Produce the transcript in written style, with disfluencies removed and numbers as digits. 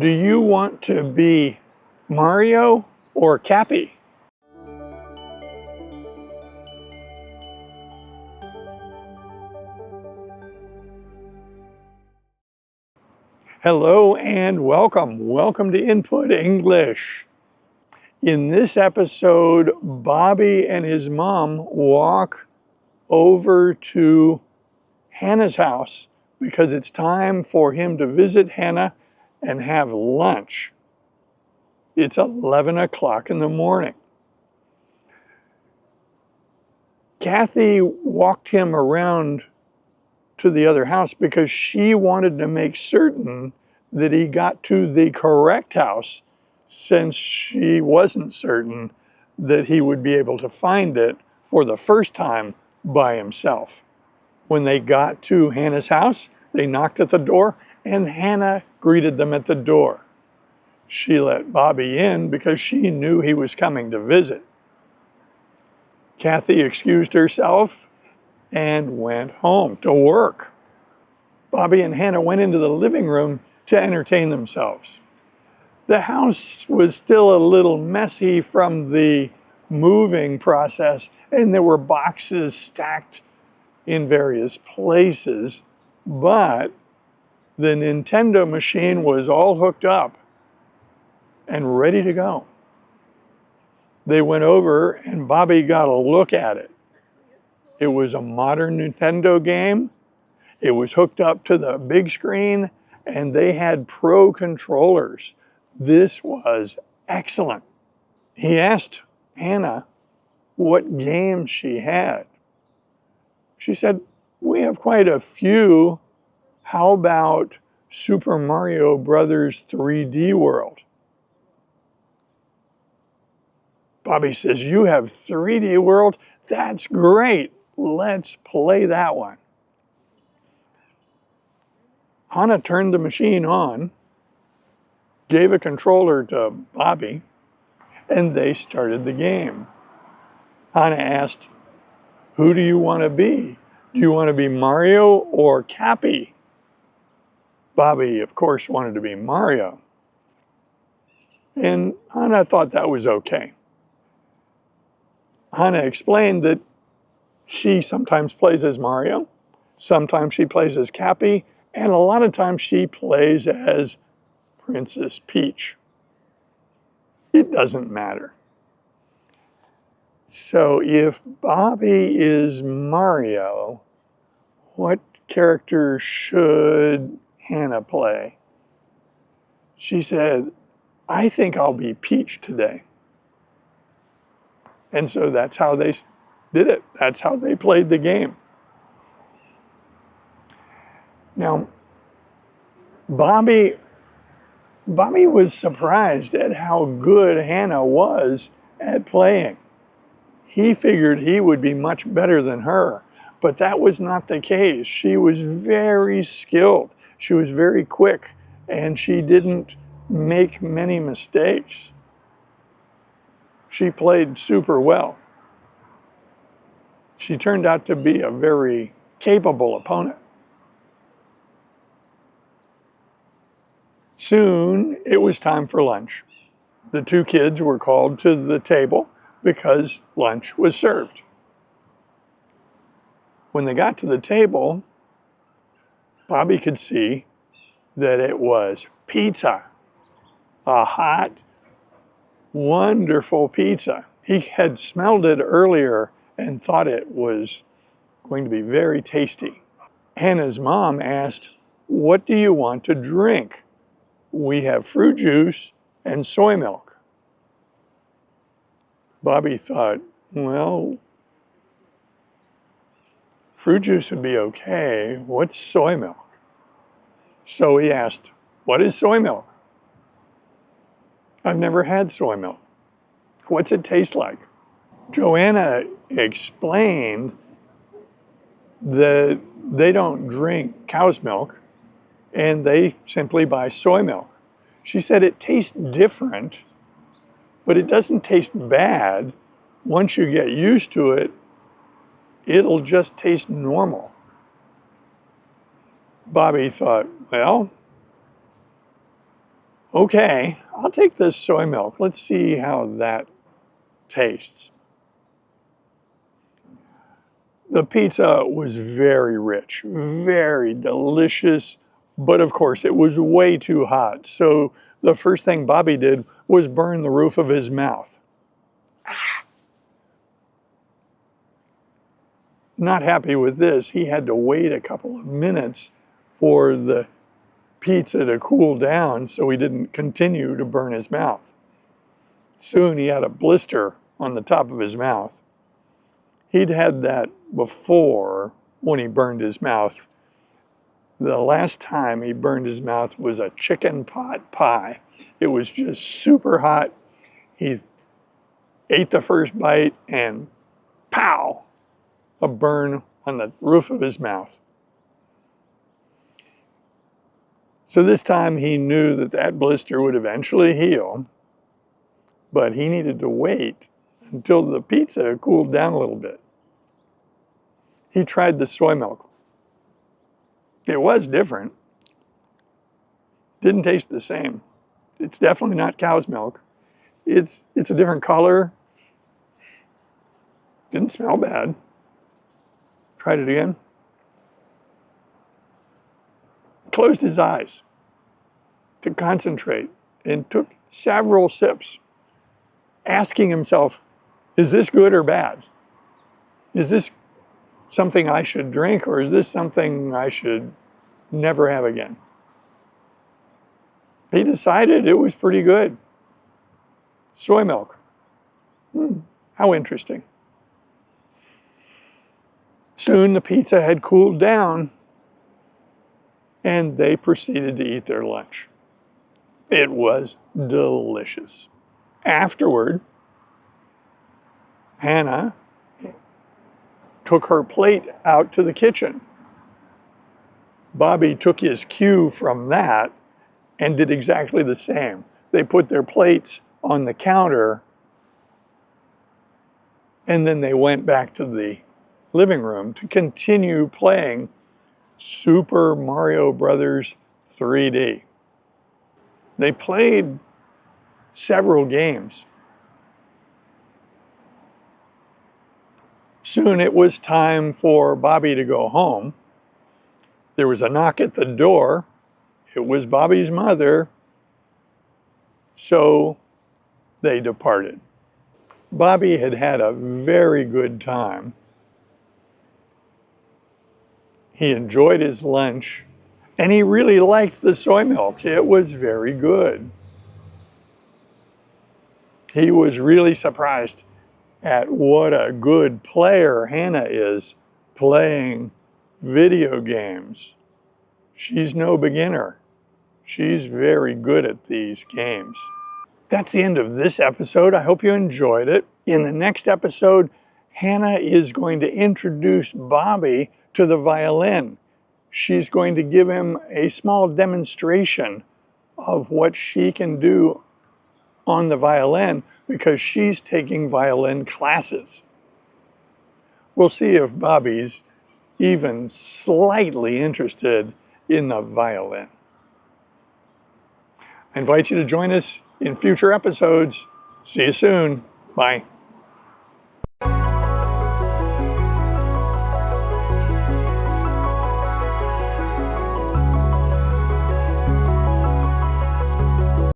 Do you want to be Mario or Cappy? Hello and welcome. Welcome to Input English. In this episode, Bobby and his mom walk over to Hannah's house because it's time for him to visit Hannah and have lunch. It's 11 o'clock in the morning. Kathy walked him around to the other house because she wanted to make certain that he got to the correct house, since she wasn't certain that he would be able to find it for the first time by himself. When they got to Hannah's house, they knocked at the door and Hannah greeted them at the door. She let Bobby in because she knew he was coming to visit. Kathy excused herself and went home to work. Bobby and Hannah went into the living room to entertain themselves. The house was still a little messy from the moving process, and there were boxes stacked in various places, but the Nintendo machine was all hooked up and ready to go. They went over and Bobby got a look at it. It was a modern Nintendo game. It was hooked up to the big screen and they had pro controllers. This was excellent. He asked Hannah what games she had. She said, "We have quite a few. How about Super Mario Brothers 3D World?" Bobby says, "You have 3D World? That's great. Let's play that one." Hannah turned the machine on, gave a controller to Bobby, and they started the game. Hannah asked, "Who do you want to be? Do you want to be Mario or Cappy?" Bobby, of course, wanted to be Mario. And Hannah thought that was okay. Hannah explained that she sometimes plays as Mario, sometimes she plays as Cappy, and a lot of times she plays as Princess Peach. It doesn't matter. So if Bobby is Mario, what character should Hannah play? She said, "I think I'll be Peach today." And so that's how they did it. That's how they played the game. Now, Bobby was surprised at how good Hannah was at playing. He figured he would be much better than her, but that was not the case. She was very skilled. She was very quick, and she didn't make many mistakes. She played super well. She turned out to be a very capable opponent. Soon, it was time for lunch. The two kids were called to the table because lunch was served. When they got to the table, Bobby could see that it was pizza, a hot, wonderful pizza. He had smelled it earlier and thought it was going to be very tasty. Hannah's mom asked, "What do you want to drink?" "We have fruit juice and soy milk." Bobby thought, well, fruit juice would be okay. What's soy milk? So he asked, "What is soy milk?" "I've never had soy milk. What's it taste like?" Joanna explained that they don't drink cow's milk and they simply buy soy milk. She said it tastes different, but it doesn't taste bad. Once you get used to it, it'll just taste normal. Bobby thought, well, Okay, I'll take this soy milk. Let's see how that tastes. The pizza was very rich, very delicious, but of course it was way too hot. So the first thing Bobby did was burn the roof of his mouth. Not happy with this, he had to wait a couple of minutes for the pizza to cool down so he didn't continue to burn his mouth. Soon he had a blister on the top of his mouth. He'd had that before when he burned his mouth. The last time he burned his mouth was a chicken pot pie. It was just super hot. He ate the first bite and pow, a burn on the roof of his mouth. So this time he knew that that blister would eventually heal, but he needed to wait until the pizza cooled down a little bit. He tried the soy milk. It was different. Didn't taste the same. It's definitely not cow's milk. It's a different color. Didn't smell bad. Tried it again. Closed his eyes to concentrate and took several sips, asking himself, is this good or bad? Is this something I should drink, or is this something I should never have again? He decided it was pretty good. Soy milk. How interesting. Soon the pizza had cooled down and they proceeded to eat their lunch. It was delicious. Afterward, Hannah took her plate out to the kitchen. Bobby took his cue from that and did exactly the same. They put their plates on the counter and then they went back to the living room to continue playing Super Mario Brothers 3D. They played several games. Soon it was time for Bobby to go home. There was a knock at the door. It was Bobby's mother. So they departed. Bobby had had a very good time. He enjoyed his lunch and he really liked the soy milk. It was very good. He was really surprised at what a good player Hannah is playing video games. She's no beginner. She's very good at these games. That's the end of this episode. I hope you enjoyed it. In the next episode, Hannah is going to introduce Bobby to the violin. She's going to give him a small demonstration of what she can do on the violin because she's taking violin classes. We'll see if Bobby's even slightly interested in the violin. I invite you to join us in future episodes. See you soon. Bye.